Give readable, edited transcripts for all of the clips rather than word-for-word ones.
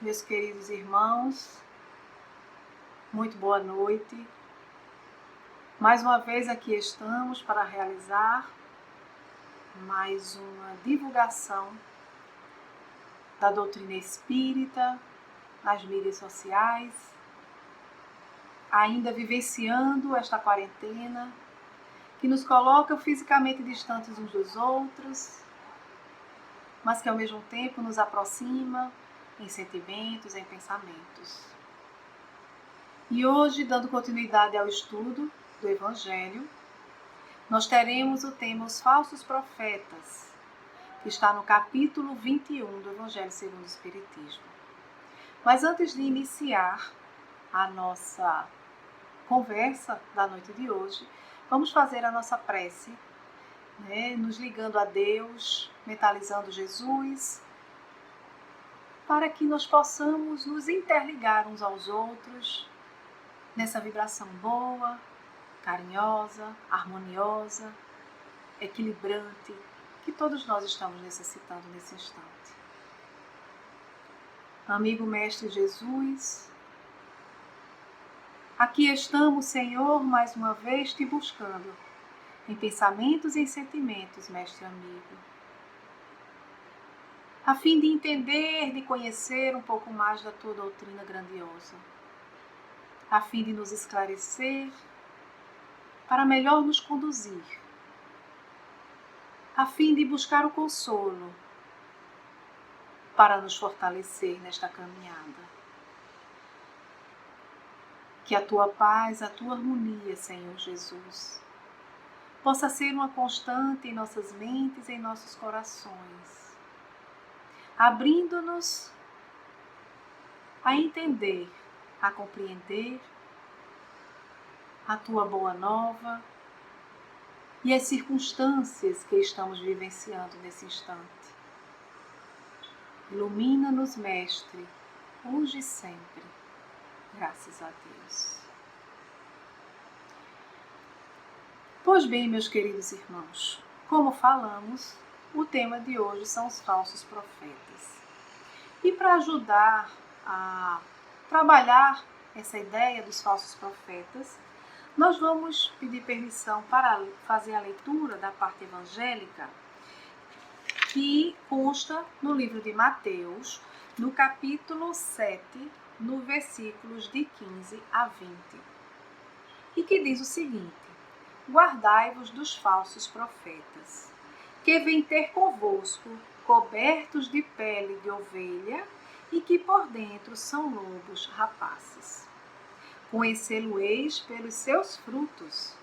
Meus queridos irmãos, muito boa noite. Mais uma vez aqui estamos para realizar mais uma divulgação da doutrina espírita nas mídias sociais, ainda vivenciando esta quarentena que nos coloca fisicamente distantes uns dos outros, mas que ao mesmo tempo nos aproxima em sentimentos, em pensamentos. E hoje, dando continuidade ao estudo do Evangelho, nós teremos o tema Os Falsos Profetas, que está no capítulo 21 do Evangelho segundo o Espiritismo. Mas antes de iniciar a nossa conversa da noite de hoje, vamos fazer a nossa prece, nos ligando a Deus, mentalizando Jesus, para que nós possamos nos interligar uns aos outros nessa vibração boa, carinhosa, harmoniosa, equilibrante, que todos nós estamos necessitando nesse instante. Amigo Mestre Jesus, aqui estamos, Senhor, mais uma vez te buscando, em pensamentos e em sentimentos, Mestre amigo, a fim de entender, de conhecer um pouco mais da tua doutrina grandiosa, a fim de nos esclarecer, para melhor nos conduzir, a fim de buscar o consolo, para nos fortalecer nesta caminhada. Que a tua paz, a tua harmonia, Senhor Jesus, possa ser uma constante em nossas mentes e em nossos corações, abrindo-nos a entender, a compreender a tua boa nova e as circunstâncias que estamos vivenciando nesse instante. Ilumina-nos, Mestre, hoje e sempre. Graças a Deus. Pois bem, meus queridos irmãos, como falamos, o tema de hoje são os falsos profetas. E para ajudar a trabalhar essa ideia dos falsos profetas, nós vamos pedir permissão para fazer a leitura da parte evangélica que consta no livro de Mateus, no capítulo 7, no versículos de 15 a 20. E que diz o seguinte: guardai-vos dos falsos profetas, que vêm ter convosco cobertos de pele de ovelha e que por dentro são lobos rapazes. Conhecê-lo-eis pelos seus frutos.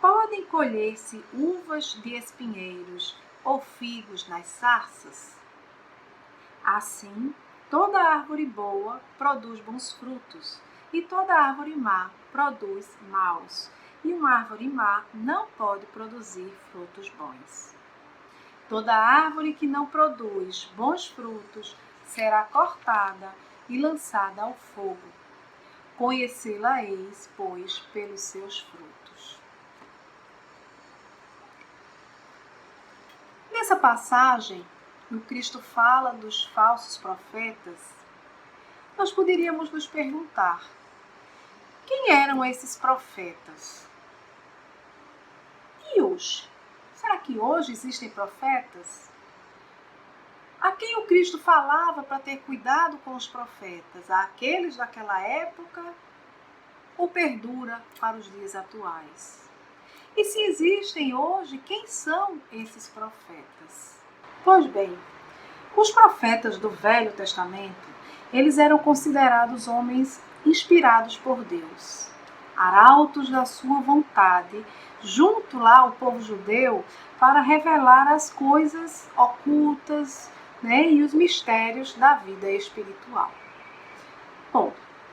Podem colher-se uvas de espinheiros ou figos nas sarças? Assim, toda árvore boa produz bons frutos, e toda árvore má produz maus, e uma árvore má não pode produzir frutos bons. Toda árvore que não produz bons frutos será cortada e lançada ao fogo. Conhecê-la-eis, pois, pelos seus frutos. Nessa passagem, o Cristo fala dos falsos profetas. Nós poderíamos nos perguntar: quem eram esses profetas? E hoje? Será que hoje existem profetas? A quem o Cristo falava para ter cuidado com os profetas? Àqueles daquela época ou perdura para os dias atuais? E se existem hoje, quem são esses profetas? Pois bem, os profetas do Velho Testamento, eles eram considerados homens inspirados por Deus, arautos da sua vontade, junto lá ao povo judeu, para revelar as coisas ocultas, e os mistérios da vida espiritual. Bom,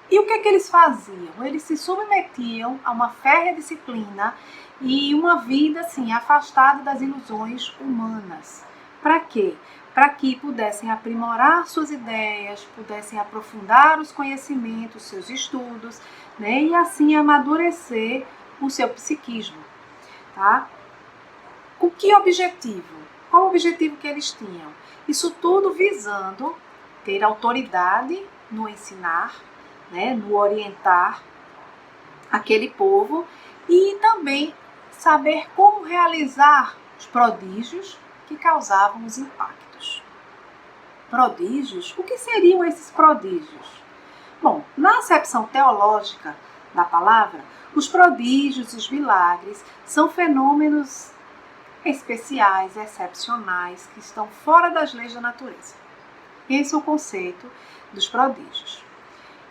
e o que eles faziam? Eles se submetiam a uma férrea disciplina e uma vida assim, afastada das ilusões humanas. Para quê? Para que pudessem aprimorar suas ideias, pudessem aprofundar os conhecimentos, seus estudos, e assim amadurecer o seu psiquismo. Tá? Com que objetivo? Qual o objetivo que eles tinham? Isso tudo visando ter autoridade no ensinar, né, no orientar aquele povo e também saber como realizar os prodígios que causavam os impactos. Prodígios? O que seriam esses prodígios? Bom, na acepção teológica da palavra, os prodígios, os milagres, são fenômenos especiais, excepcionais, que estão fora das leis da natureza. Esse é o conceito dos prodígios.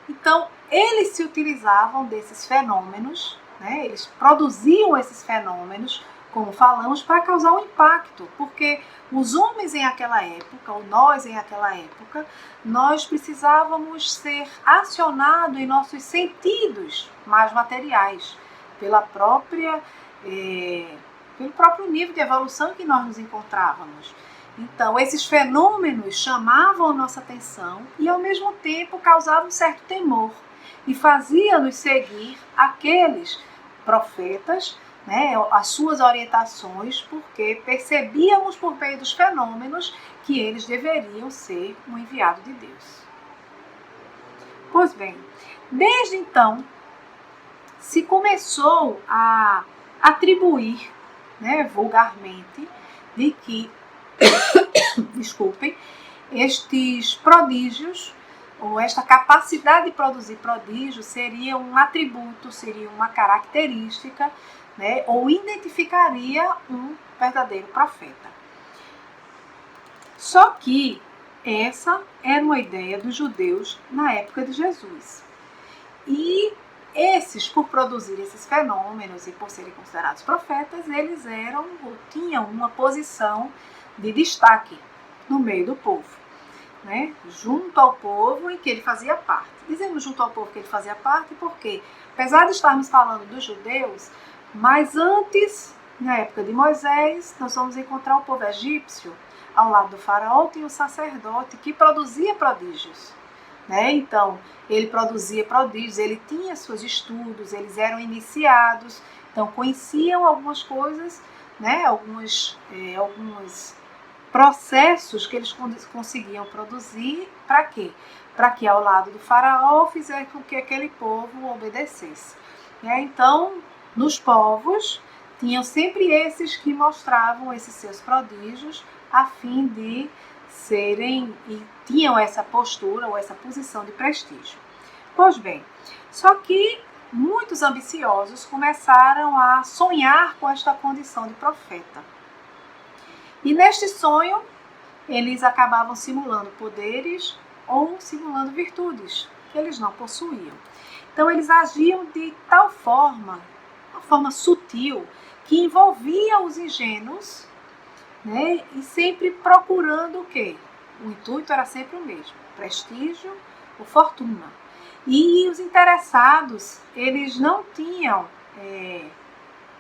Então, eles se utilizavam desses fenômenos, né? Eles produziam esses fenômenos, como falamos, para causar um impacto, porque os homens em aquela época, ou nós em aquela época, nós precisávamos ser acionados em nossos sentidos mais materiais, pelo próprio nível de evolução em que nós nos encontrávamos. Então, esses fenômenos chamavam a nossa atenção e, ao mesmo tempo, causavam um certo temor e faziam-nos seguir aqueles profetas, né, as suas orientações, porque percebíamos por meio dos fenômenos que eles deveriam ser um enviado de Deus. Pois bem, desde então, se começou a atribuir, né, vulgarmente, de que estes prodígios, ou esta capacidade de produzir prodígios, seria um atributo, seria uma característica, né, ou identificaria um verdadeiro profeta. Só que essa era uma ideia dos judeus na época de Jesus. E esses, por produzir esses fenômenos e por serem considerados profetas, eles tinham uma posição de destaque no meio do povo, né? Junto ao povo em que ele fazia parte. Dizemos junto ao povo que ele fazia parte porque, apesar de estarmos falando dos judeus, mas antes, na época de Moisés, nós vamos encontrar o povo egípcio. Ao lado do faraó tinha o sacerdote que produzia prodígios, né? Então, ele produzia prodígios, ele tinha seus estudos, eles eram iniciados, então conheciam algumas coisas, né? Alguns processos que eles conseguiam produzir. Para quê? Para que ao lado do faraó fizesse com que aquele povo obedecesse. Então, nos povos, tinham sempre esses que mostravam esses seus prodígios a fim de serem, e tinham essa postura ou essa posição de prestígio. Pois bem, só que muitos ambiciosos começaram a sonhar com esta condição de profeta. E neste sonho, eles acabavam simulando poderes ou simulando virtudes que eles não possuíam. Então, eles agiam de tal forma, uma forma sutil, que envolvia os ingênuos, né? E sempre procurando o quê? O intuito era sempre o mesmo, prestígio ou fortuna. E os interessados, eles não tinham,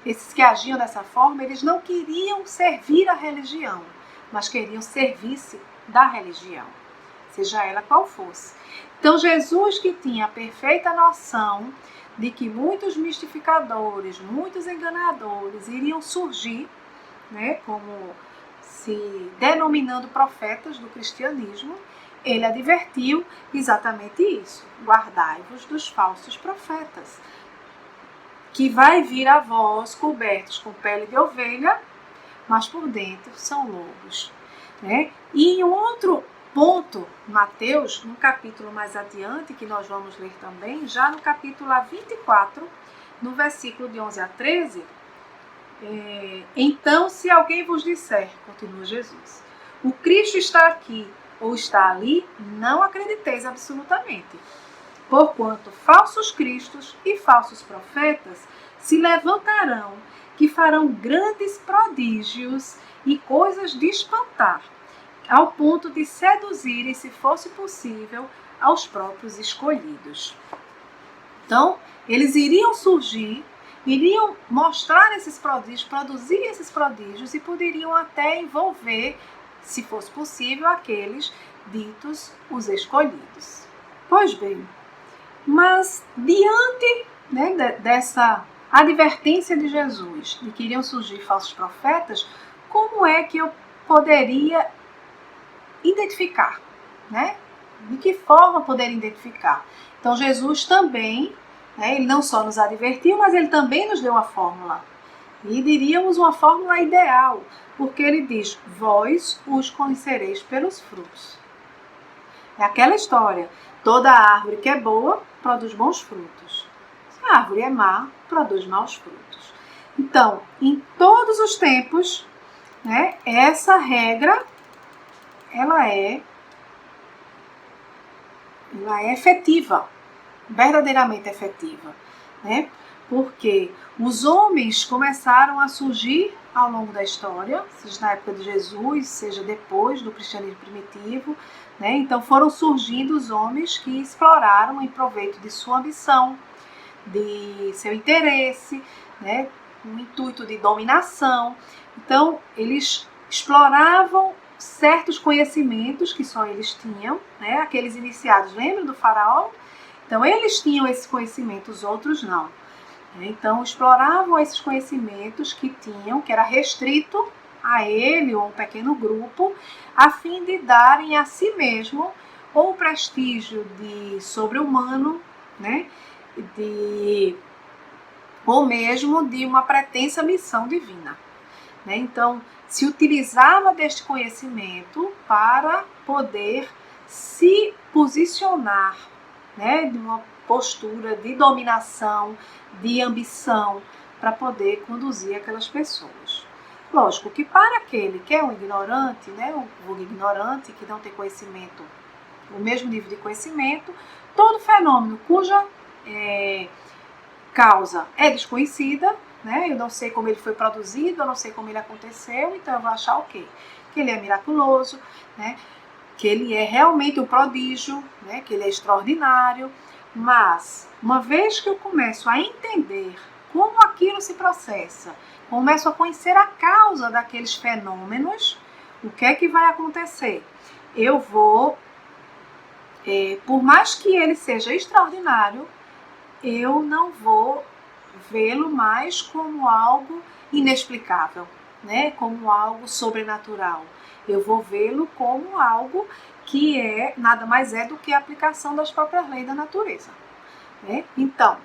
esses que agiam dessa forma, eles não queriam servir a religião, mas queriam servir-se da religião, seja ela qual fosse. Então, Jesus, que tinha a perfeita noção de que muitos mistificadores, muitos enganadores iriam surgir, né, como se denominando profetas do cristianismo, ele advertiu exatamente isso: guardai-vos dos falsos profetas, que vai vir a vós cobertos com pele de ovelha, mas por dentro são lobos. Né? E em um outro ponto, Mateus, num capítulo mais adiante, que nós vamos ler também, já no capítulo 24, no versículo de 11 a 13, então, se alguém vos disser, continua Jesus, o Cristo está aqui ou está ali, não acrediteis absolutamente. Porquanto falsos cristos e falsos profetas se levantarão, que farão grandes prodígios e coisas de espantar, ao ponto de seduzirem, se fosse possível, aos próprios escolhidos. Então, eles iriam surgir, iriam mostrar esses prodígios, produzir esses prodígios e poderiam até envolver, se fosse possível, aqueles ditos os escolhidos. Pois bem, mas diante, né, dessa advertência de Jesus de que iriam surgir falsos profetas, como é que eu poderia identificar, né, De que forma poder identificar? Então Jesus também, né, ele não só nos advertiu, mas ele também nos deu uma fórmula. E diríamos uma fórmula ideal, porque ele diz, vós os conhecereis pelos frutos. É aquela história, toda árvore que é boa produz bons frutos. Se a árvore é má, produz maus frutos. Então, em todos os tempos, né, essa regra, ela é efetiva, verdadeiramente efetiva, né? Porque os homens começaram a surgir ao longo da história, seja na época de Jesus, seja depois do cristianismo primitivo, né? Então foram surgindo os homens que exploraram em proveito de sua ambição, de seu interesse, né? Um intuito de dominação. Então eles exploravam certos conhecimentos que só eles tinham, né? Aqueles iniciados, lembram do faraó? Então eles tinham esse conhecimento, os outros não. Então exploravam esses conhecimentos que tinham, que era restrito a ele ou um pequeno grupo, a fim de darem a si mesmo ou prestígio de sobre-humano, né? Ou mesmo de uma pretensa missão divina. Né? Então, se utilizava deste conhecimento para poder se posicionar, né, de uma postura de dominação, de ambição, para poder conduzir aquelas pessoas. Lógico que para aquele que é um ignorante, né, um ignorante que não tem conhecimento, o mesmo nível de conhecimento, todo fenômeno cuja causa é desconhecida, né? Eu não sei como ele foi produzido, eu não sei como ele aconteceu, então eu vou achar o quê? Que ele é miraculoso, né? Que ele é realmente um prodígio, né? Que ele é extraordinário, mas uma vez que eu começo a entender como aquilo se processa, começo a conhecer a causa daqueles fenômenos, o que é que vai acontecer? Eu vou, por mais que ele seja extraordinário, eu não vou vê-lo mais como algo inexplicável, né? Como algo sobrenatural. Eu vou vê-lo como algo que nada mais é do que a aplicação das próprias leis da natureza. Né? Então,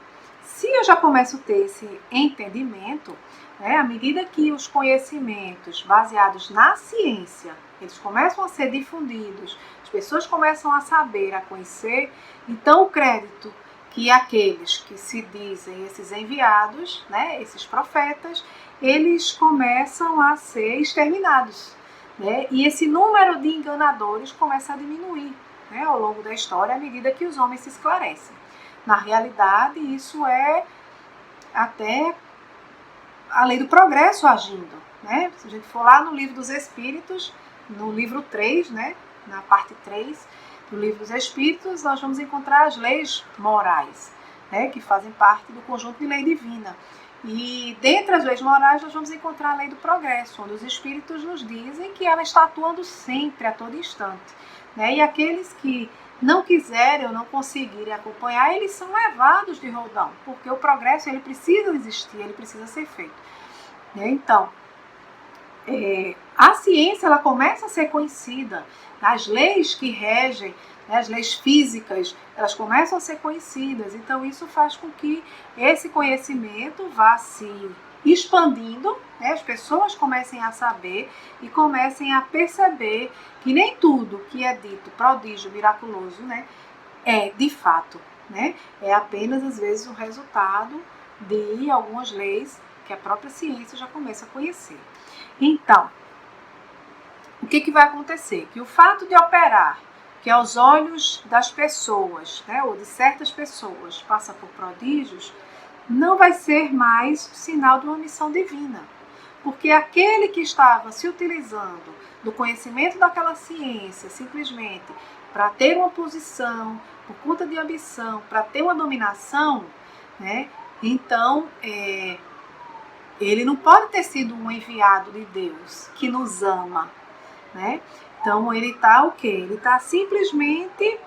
se eu já começo a ter esse entendimento, né, à medida que os conhecimentos baseados na ciência, eles começam a ser difundidos, as pessoas começam a saber, a conhecer, então o crédito que aqueles que se dizem esses enviados, né, esses profetas, eles começam a ser exterminados. Né? E esse número de enganadores começa a diminuir, né, ao longo da história, à medida que os homens se esclarecem. Na realidade, isso é até a lei do progresso agindo. Né? Se a gente for lá no Livro dos Espíritos, no livro 3, né, na parte 3, no Livro dos Espíritos, nós vamos encontrar as leis morais, né, que fazem parte do conjunto de lei divina. E dentre as leis morais, nós vamos encontrar a lei do progresso, onde os Espíritos nos dizem que ela está atuando sempre, a todo instante. Né? E aqueles que não quiserem ou não conseguirem acompanhar, eles são levados de roldão, porque o progresso ele precisa existir, ele precisa ser feito. Então, a ciência ela começa a ser conhecida, as leis que regem, né, as leis físicas, elas começam a ser conhecidas. Então isso faz com que esse conhecimento vá se expandindo, né, as pessoas comecem a saber e comecem a perceber que nem tudo que é dito prodígio, miraculoso, né, é de fato, né, é apenas às vezes o resultado de algumas leis que a própria ciência já começa a conhecer. Então, o que vai acontecer? Que o fato de operar, que aos olhos das pessoas, né, ou de certas pessoas, passa por prodígios, não vai ser mais sinal de uma missão divina. Porque aquele que estava se utilizando do conhecimento daquela ciência, simplesmente para ter uma posição, por conta de ambição, para ter uma dominação, né, então, ele não pode ter sido um enviado de Deus que nos ama, né? Então ele está o quê? Ele está simplesmente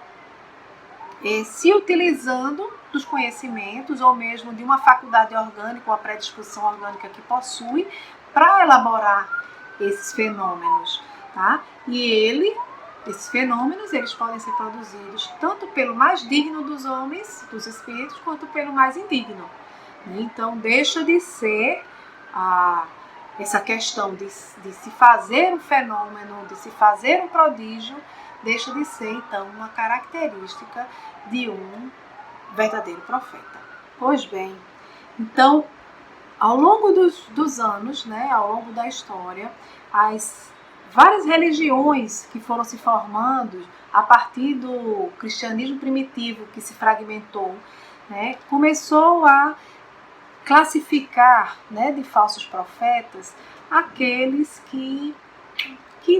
se utilizando dos conhecimentos ou mesmo de uma faculdade orgânica ou a predisposição orgânica que possui para elaborar esses fenômenos, tá? E ele Esses fenômenos, eles podem ser produzidos tanto pelo mais digno dos homens, dos espíritos, quanto pelo mais indigno. Então, deixa de ser essa questão de se fazer um fenômeno, de se fazer um prodígio, deixa de ser, então, uma característica de um verdadeiro profeta. Pois bem, então, ao longo dos anos, né, ao longo da história, as várias religiões que foram se formando a partir do cristianismo primitivo que se fragmentou, né, começou a classificar, né, de falsos profetas aqueles que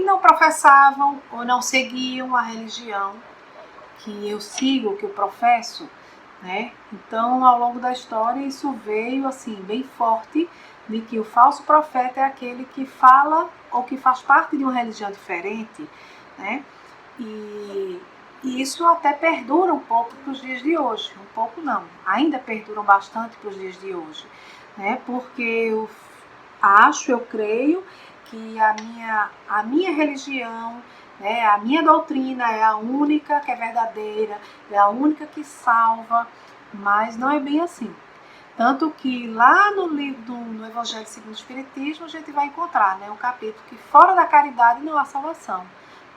não professavam ou não seguiam a religião que eu sigo, que eu professo, né? Então, ao longo da história, isso veio assim bem forte de que o falso profeta é aquele que fala ou que faz parte de uma religião diferente, né? E isso até perdura um pouco para os dias de hoje. Um pouco não, ainda perduram bastante para os dias de hoje, né? Porque eu acho, eu creio que a minha religião, né, a minha doutrina é a única que é verdadeira, é a única que salva, mas não é bem assim. Tanto que lá no livro no Evangelho segundo o Espiritismo a gente vai encontrar, né, um capítulo que fora da caridade não há salvação.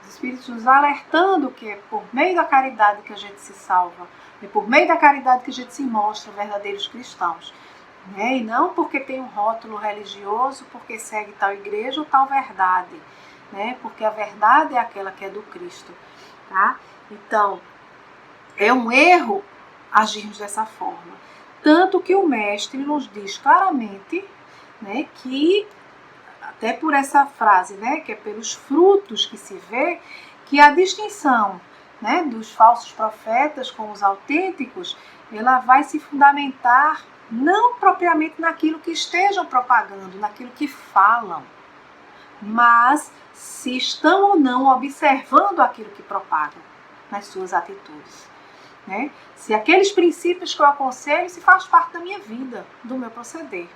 Os Espíritos nos alertando que é por meio da caridade que a gente se salva, é por meio da caridade que a gente se mostra verdadeiros cristãos. Né? E não porque tem um rótulo religioso, porque segue tal igreja ou tal verdade, né? Porque a verdade é aquela que é do Cristo, tá? Então, é um erro agirmos dessa forma. Tanto que o mestre nos diz claramente, né, que, até por essa frase, né, que é pelos frutos que se vê, que a distinção, né, dos falsos profetas com os autênticos, ela vai se fundamentar não propriamente naquilo que estejam propagando, naquilo que falam, mas se estão ou não observando aquilo que propagam nas suas atitudes. Né? Se aqueles princípios que eu aconselho se faz parte da minha vida, do meu proceder.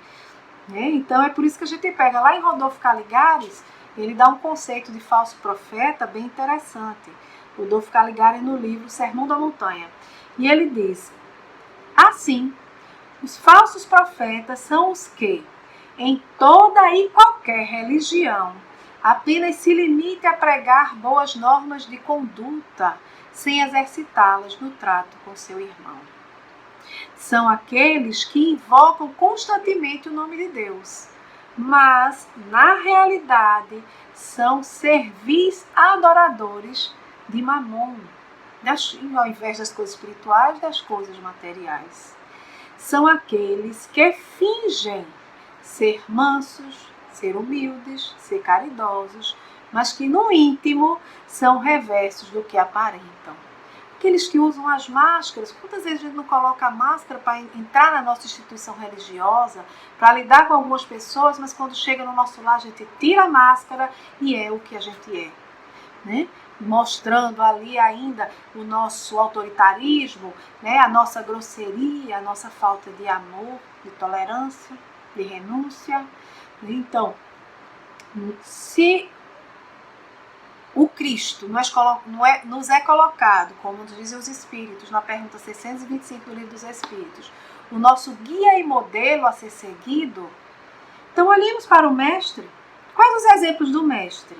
Né? Então é por isso que a gente pega lá em Rodolfo Caligares, ele dá um conceito de falso profeta bem interessante. Rodolfo Caligares no livro Sermão da Montanha. E ele diz, assim, os falsos profetas são os que, em toda e qualquer religião, apenas se limite a pregar boas normas de conduta, sem exercitá-las no trato com seu irmão. São aqueles que invocam constantemente o nome de Deus, mas, na realidade, são servis adoradores de Mamon, ao invés das coisas espirituais, das coisas materiais. São aqueles que fingem ser mansos, ser humildes, ser caridosos, mas que no íntimo são reversos do que aparentam. Aqueles que usam as máscaras, quantas vezes a gente não coloca a máscara para entrar na nossa instituição religiosa, para lidar com algumas pessoas, mas quando chega no nosso lar a gente tira a máscara e é o que a gente é, né? Mostrando ali ainda o nosso autoritarismo, né? A nossa grosseria, a nossa falta de amor, de tolerância, de renúncia. Então, se o Cristo nos é colocado, como nos dizem os Espíritos, na pergunta 625 do Livro dos Espíritos, o nosso guia e modelo a ser seguido, então olhemos para o Mestre. Quais os exemplos do Mestre?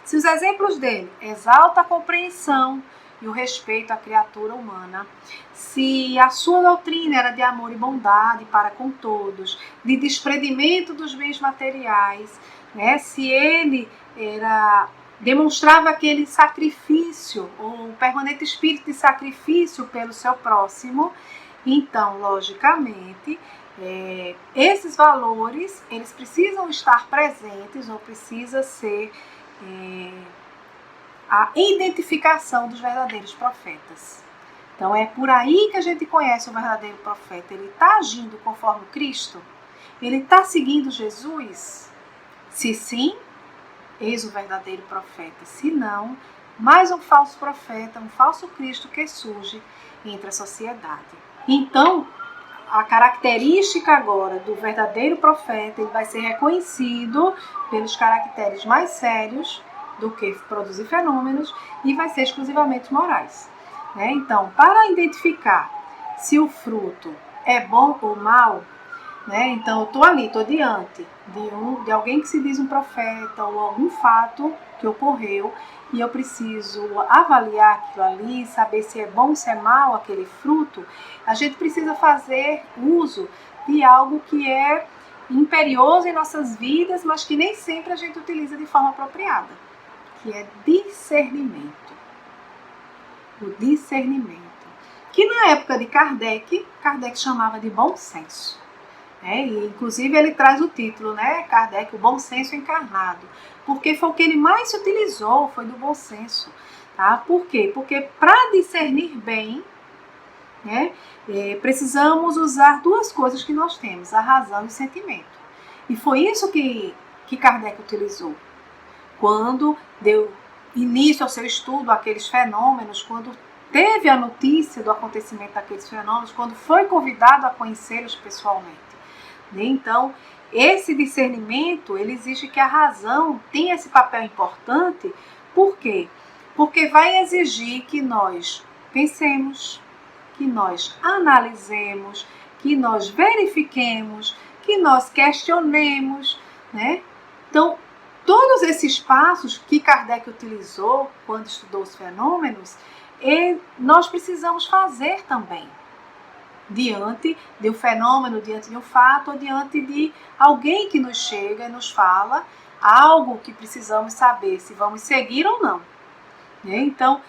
Se os exemplos dele exaltam a compreensão e o respeito à criatura humana, se a sua doutrina era de amor e bondade para com todos, de desprendimento dos bens materiais, né? Se ele demonstrava aquele sacrifício, um permanente espírito de sacrifício pelo seu próximo, então, logicamente, esses valores, eles precisam estar presentes ou precisa ser a identificação dos verdadeiros profetas. Então é por aí que a gente conhece o verdadeiro profeta. Ele está agindo conforme Cristo? Ele está seguindo Jesus? Se sim, eis o verdadeiro profeta. Se não, mais um falso profeta, um falso Cristo que surge entre a sociedade. Então, a característica agora do verdadeiro profeta, ele vai ser reconhecido pelos caracteres mais sérios, do que produzir fenômenos e vai ser exclusivamente morais. Né? Então, para identificar se o fruto é bom ou mal, né? Então eu estou diante de alguém que se diz um profeta ou algum fato que ocorreu e eu preciso avaliar aquilo ali, saber se é bom ou se é mal aquele fruto. A gente precisa fazer uso de algo que é imperioso em nossas vidas, mas que nem sempre a gente utiliza de forma apropriada, que é discernimento. O discernimento. Que na época de Kardec chamava de bom senso. E, inclusive ele traz o título, né? Kardec, o bom senso encarnado. Porque foi o que ele mais se utilizou, foi do bom senso. Tá? Por quê? Porque para discernir bem, né, precisamos usar duas coisas que nós temos, a razão e o sentimento. E foi isso que Kardec utilizou. Quando deu início ao seu estudo, aqueles fenômenos, quando teve a notícia do acontecimento daqueles fenômenos, quando foi convidado a conhecê-los pessoalmente. Então, esse discernimento, ele exige que a razão tenha esse papel importante. Por quê? Porque vai exigir que nós pensemos, que nós analisemos, que nós verifiquemos, que nós questionemos, né? Então, todos esses passos que Kardec utilizou quando estudou os fenômenos, nós precisamos fazer também. Diante de um fenômeno, diante de um fato, ou diante de alguém que nos chega e nos fala algo que precisamos saber se vamos seguir ou não. Então,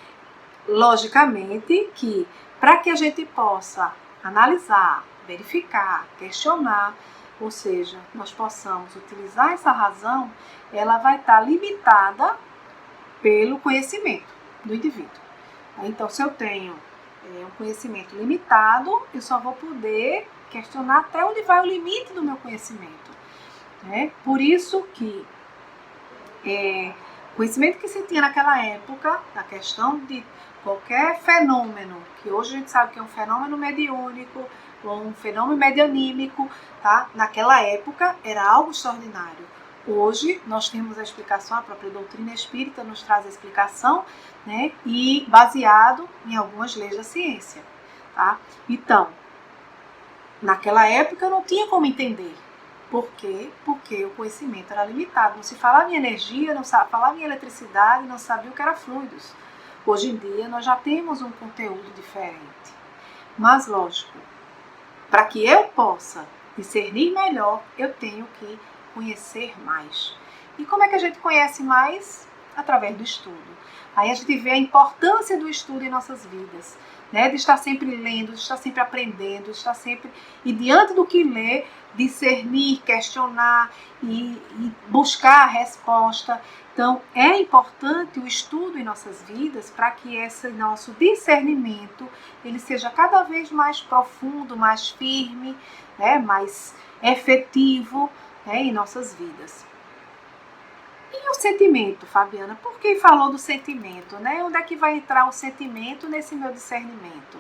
logicamente que para que a gente possa analisar, verificar, questionar, ou seja, nós possamos utilizar essa razão, ela vai estar limitada pelo conhecimento do indivíduo. Então, se eu tenho um conhecimento limitado, eu só vou poder questionar até onde vai o limite do meu conhecimento. Por isso que o conhecimento que se tinha naquela época, da questão de qualquer fenômeno, que hoje a gente sabe que é um fenômeno mediúnico ou um fenômeno medianímico, tá? Naquela época era algo extraordinário. Hoje nós temos a explicação, a própria doutrina espírita nos traz a explicação, né? E baseado em algumas leis da ciência. Tá? Então, naquela época eu não tinha como entender. Por quê? Porque o conhecimento era limitado. Não se falava em energia, não se falava em eletricidade, não sabia o que era fluidos. Hoje em dia nós já temos um conteúdo diferente. Mas, lógico, para que eu possa discernir melhor, eu tenho que conhecer mais. E como é que a gente conhece mais? Através do estudo. Aí a gente vê a importância do estudo em nossas vidas, né? De estar sempre lendo, de estar sempre aprendendo, de estar sempre... E diante do que lê, discernir, questionar e buscar a resposta. Então, é importante o estudo em nossas vidas para que esse nosso discernimento ele seja cada vez mais profundo, mais firme, né? Mais efetivo, né? Em nossas vidas. E o sentimento, Fabiana? Por que falou do sentimento? Né? Onde é que vai entrar o sentimento nesse meu discernimento?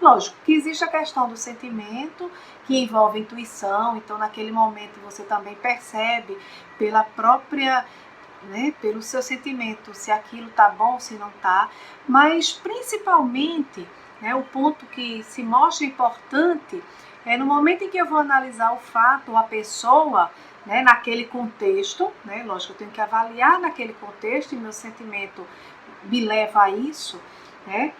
Lógico que existe a questão do sentimento, que envolve intuição, então naquele momento você também percebe pela própria, né, pelo seu sentimento, se aquilo está bom, se não está, mas principalmente, né, o ponto que se mostra importante é no momento em que eu vou analisar o fato ou a pessoa, né, naquele contexto, né, lógico, eu tenho que avaliar naquele contexto e meu sentimento me leva a isso, né,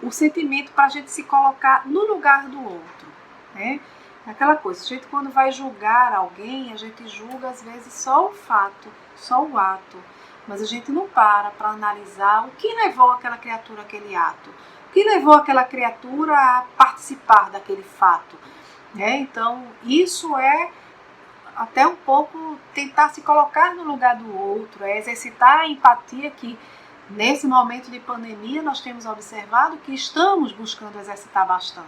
o sentimento para a gente se colocar no lugar do outro, né, aquela coisa, a gente quando vai julgar alguém, a gente julga às vezes só o fato, só o ato, mas a gente não para analisar o que levou aquela criatura àquele ato, o que levou aquela criatura a participar daquele fato. Então, isso é até um pouco tentar se colocar no lugar do outro, é exercitar a empatia que, nesse momento de pandemia, nós temos observado que estamos buscando exercitar bastante.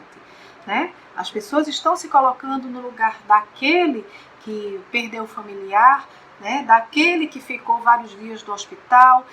Né? As pessoas estão se colocando no lugar daquele que perdeu o familiar, né? Daquele que ficou vários dias no hospital.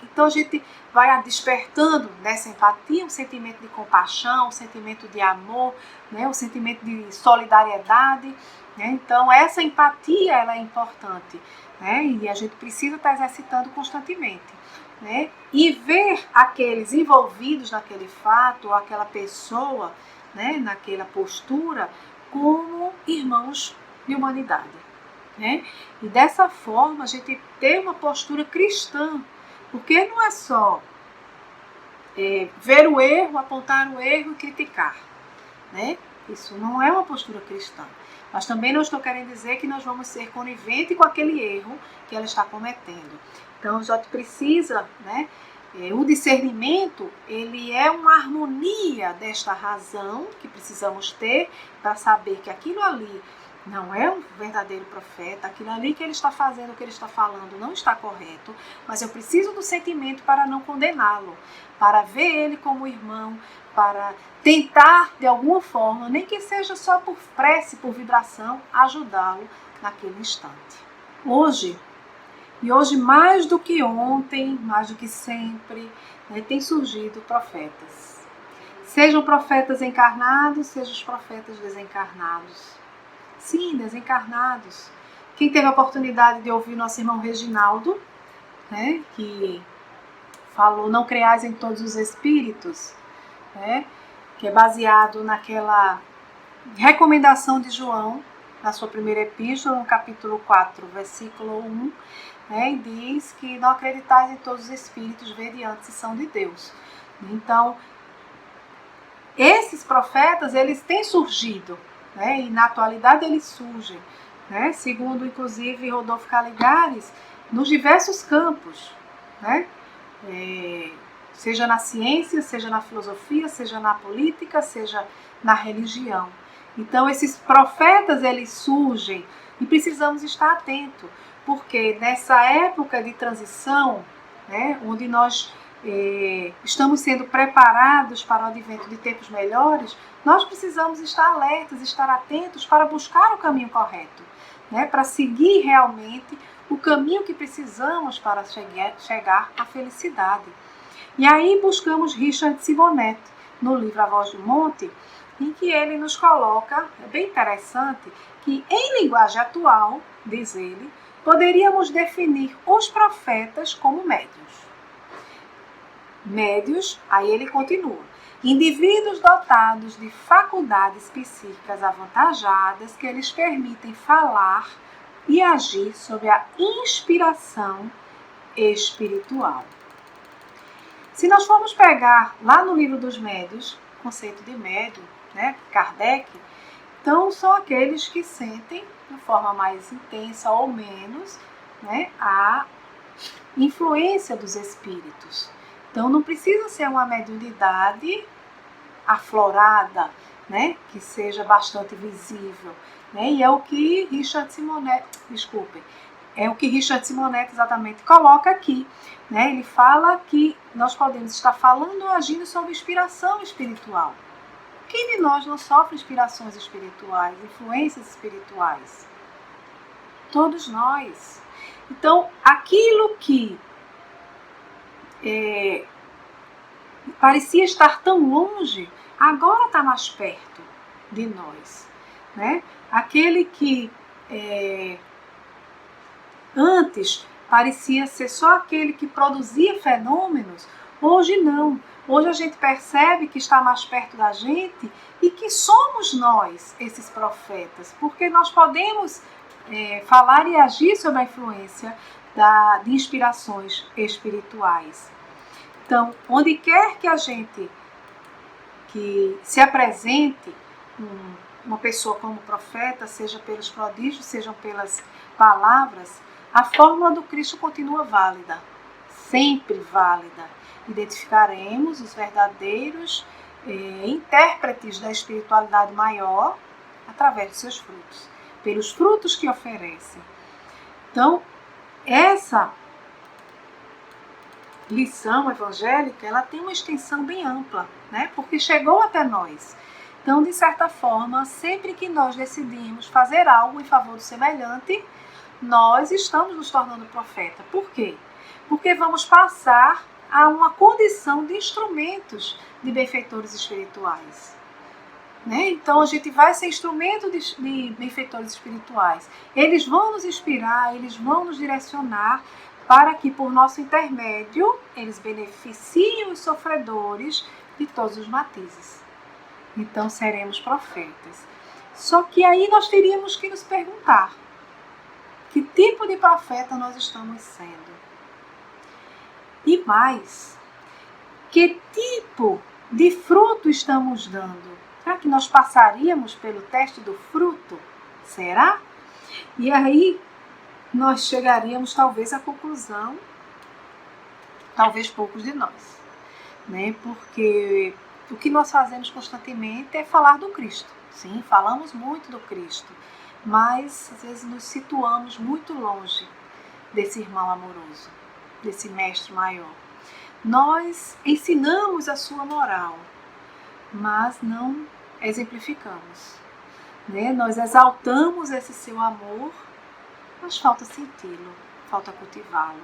Então a gente vai despertando nessa empatia um sentimento de compaixão, um sentimento de amor, né? Um sentimento de solidariedade, né? Então, essa empatia ela é importante, né? E a gente precisa estar exercitando constantemente, né? E ver aqueles envolvidos naquele fato, ou aquela pessoa, né, naquela postura, como irmãos de humanidade, né? E dessa forma a gente ter uma postura cristã, porque não é só ver o erro, apontar o erro e criticar, né? Isso não é uma postura cristã. Mas também não estou querendo dizer que nós vamos ser coniventes com aquele erro que ela está cometendo. Então, a gente precisa, né? O discernimento, ele é uma harmonia desta razão que precisamos ter para saber que aquilo ali não é um verdadeiro profeta, aquilo ali que ele está fazendo, o que ele está falando não está correto, mas eu preciso do sentimento para não condená-lo, para ver ele como irmão, para tentar, de alguma forma, nem que seja só por prece, por vibração, ajudá-lo naquele instante. Hoje mais do que ontem, mais do que sempre, né, tem surgido profetas. Sejam profetas encarnados, sejam os profetas desencarnados. Sim, desencarnados. Quem teve a oportunidade de ouvir nosso irmão Reginaldo, né, que falou, não creais em todos os espíritos, né, que é baseado naquela recomendação de João, na sua primeira epístola, no capítulo 4, versículo 1, né, e diz que não acreditais em todos os espíritos, vede antes se são de Deus. Então, esses profetas, eles têm surgido, né, e na atualidade eles surgem, né, segundo, inclusive, Rodolfo Caligares, nos diversos campos, né, seja na ciência, seja na filosofia, seja na política, seja na religião. Então, esses profetas, eles surgem e precisamos estar atentos, porque nessa época de transição, né, onde nós estamos sendo preparados para o advento de tempos melhores, nós precisamos estar alertas, estar atentos para buscar o caminho correto, né, para seguir realmente o caminho que precisamos para chegar à felicidade. E aí buscamos Richard Simonet no livro A Voz do Monte, em que ele nos coloca, é bem interessante, que em linguagem atual, diz ele, poderíamos definir os profetas como médiuns. Médiuns, aí ele continua, indivíduos dotados de faculdades psíquicas avantajadas que lhes permitem falar e agir sob a inspiração espiritual. Se nós formos pegar lá no livro dos médiuns, conceito de médium, né, Kardec, então são aqueles que sentem de forma mais intensa ou menos, né, a influência dos espíritos. Então não precisa ser uma mediunidade aflorada, né, que seja bastante visível, né, e é o que Richard Simonet, exatamente coloca aqui, né, ele fala que nós podemos estar falando ou agindo sob inspiração espiritual. Quem de nós não sofre inspirações espirituais, influências espirituais? Todos nós. Então, aquilo que parecia estar tão longe, agora está mais perto de nós, né? Aquele que antes parecia ser só aquele que produzia fenômenos, hoje não. Hoje a gente percebe que está mais perto da gente e que somos nós esses profetas, porque nós podemos falar e agir sob a influência de inspirações espirituais. Então, onde quer que a gente que se apresente uma pessoa como profeta, seja pelos prodígios, sejam pelas palavras, a fórmula do Cristo continua válida, sempre válida. Identificaremos os verdadeiros intérpretes da espiritualidade maior através de seus frutos, pelos frutos que oferecem. Então, essa lição evangélica, ela tem uma extensão bem ampla, né? Porque chegou até nós. Então, de certa forma, sempre que nós decidimos fazer algo em favor do semelhante, nós estamos nos tornando profeta. Por quê? Porque vamos passar a uma condição de instrumentos de benfeitores espirituais. né? Então a gente vai ser instrumento de benfeitores espirituais. Eles vão nos inspirar, eles vão nos direcionar para que por nosso intermédio eles beneficiem os sofredores de todos os matizes. Então seremos profetas. Só que aí nós teríamos que nos perguntar: que tipo de profeta nós estamos sendo? E mais, que tipo de fruto estamos dando? Será que nós passaríamos pelo teste do fruto? Será? E aí nós chegaríamos talvez à conclusão, talvez poucos de nós, né? Porque o que nós fazemos constantemente é falar do Cristo. Sim, falamos muito do Cristo, mas às vezes nos situamos muito longe desse irmão amoroso, desse mestre maior. Nós ensinamos a sua moral, mas não exemplificamos, né? Nós exaltamos esse seu amor, mas falta senti-lo, falta cultivá-lo.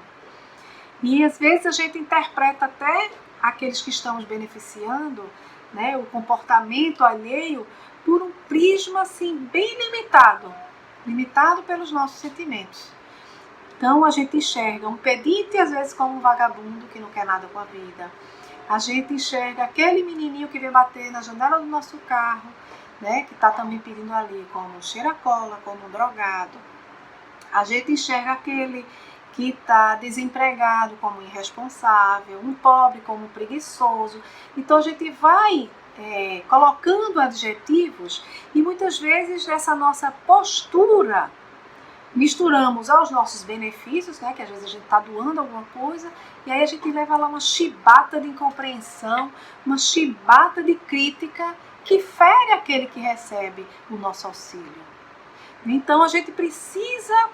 E às vezes a gente interpreta até aqueles que estamos beneficiando, né, o comportamento alheio, por um prisma assim, bem limitado pelos nossos sentimentos. Então a gente enxerga um pedinte às vezes como um vagabundo que não quer nada com a vida. A gente enxerga aquele menininho que vem bater na janela do nosso carro, né, que está também pedindo ali como um cheira-cola, como um drogado. A gente enxerga aquele que está desempregado como irresponsável, um pobre como preguiçoso. Então a gente vai colocando adjetivos e muitas vezes nessa nossa postura misturamos aos nossos benefícios, né, que às vezes a gente está doando alguma coisa, e aí a gente leva lá uma chibata de incompreensão, uma chibata de crítica que fere aquele que recebe o nosso auxílio. Então a gente precisa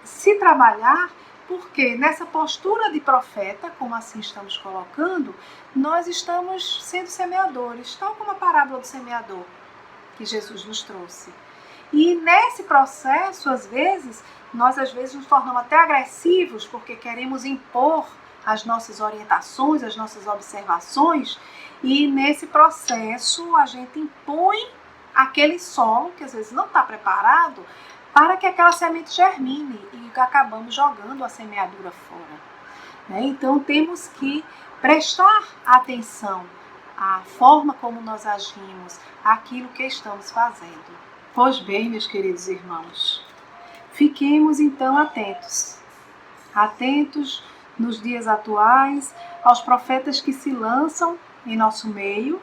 se trabalhar, porque nessa postura de profeta, como assim estamos colocando, nós estamos sendo semeadores, tal como a parábola do semeador que Jesus nos trouxe. E nesse processo, às vezes nos tornamos até agressivos, porque queremos impor as nossas orientações, as nossas observações, e nesse processo a gente impõe aquele solo que às vezes não está preparado para que aquela semente germine e acabamos jogando a semeadura fora, né? Então temos que prestar atenção à forma como nós agimos, àquilo que estamos fazendo. Pois bem, meus queridos irmãos, fiquemos então atentos nos dias atuais aos profetas que se lançam em nosso meio,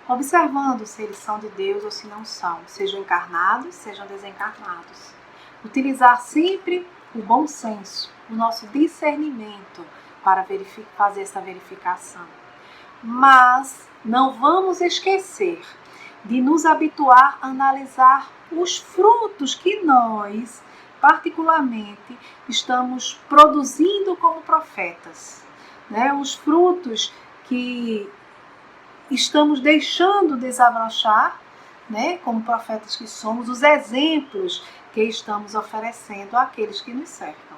observando se eles são de Deus ou se não são, sejam encarnados, sejam desencarnados. Utilizar sempre o bom senso, o nosso discernimento para fazer essa verificação. Mas não vamos esquecer de nos habituar a analisar os frutos que nós, particularmente, estamos produzindo como profetas, né? Os frutos que estamos deixando desabrochar, né? Como profetas que somos, os exemplos que estamos oferecendo àqueles que nos cercam,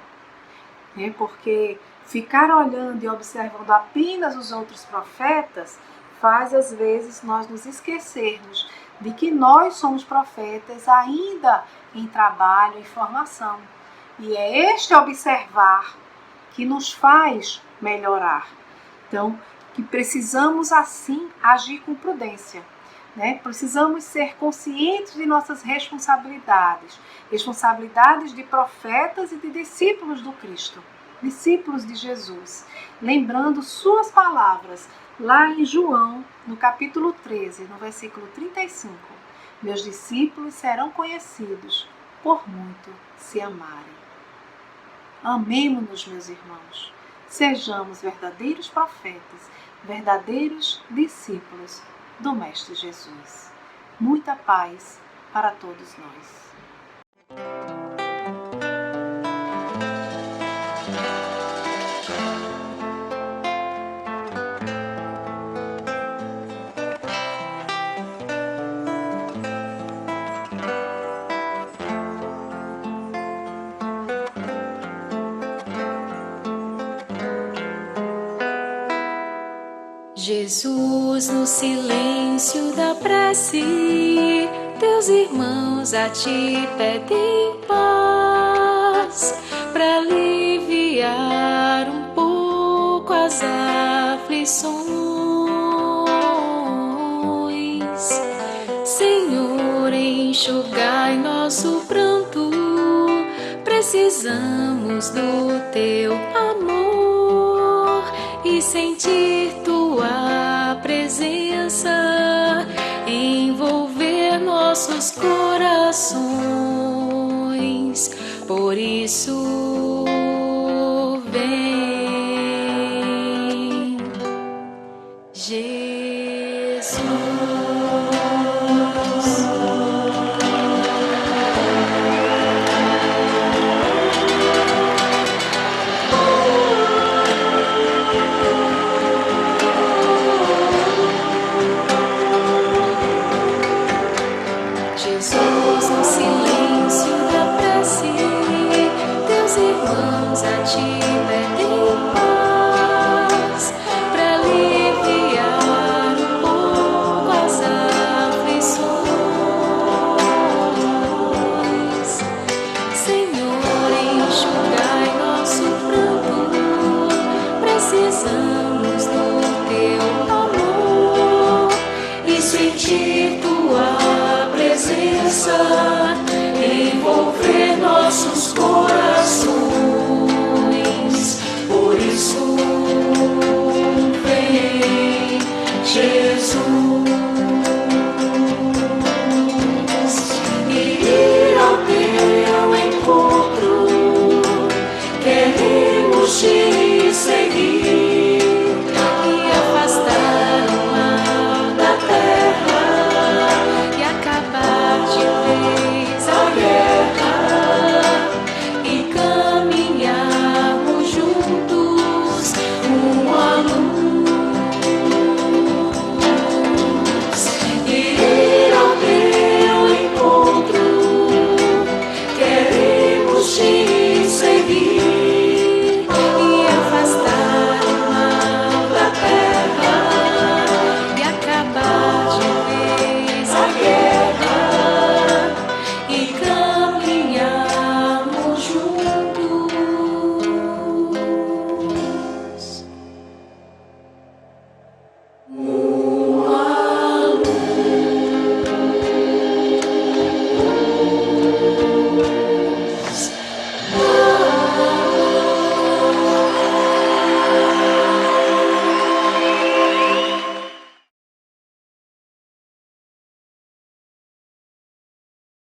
né? Porque ficar olhando e observando apenas os outros profetas faz, às vezes, nós nos esquecermos de que nós somos profetas ainda em trabalho, em formação. E é este observar que nos faz melhorar. Então, que precisamos, assim, agir com prudência, né? Precisamos ser conscientes de nossas responsabilidades. Responsabilidades de profetas e de discípulos do Cristo, discípulos de Jesus. Lembrando suas palavras, lá em João, no capítulo 13, no versículo 35. Meus discípulos serão conhecidos por muito se amarem. Amemo-nos, meus irmãos. Sejamos verdadeiros profetas, verdadeiros discípulos do Mestre Jesus. Muita paz para todos nós. Jesus, no silêncio da prece, teus irmãos a ti pedem paz, para aliviar um pouco as aflições. Senhor, enxugai nosso pranto, precisamos do teu amor e sentir tua presença envolver nossos corações. Por isso, vem, Jesus.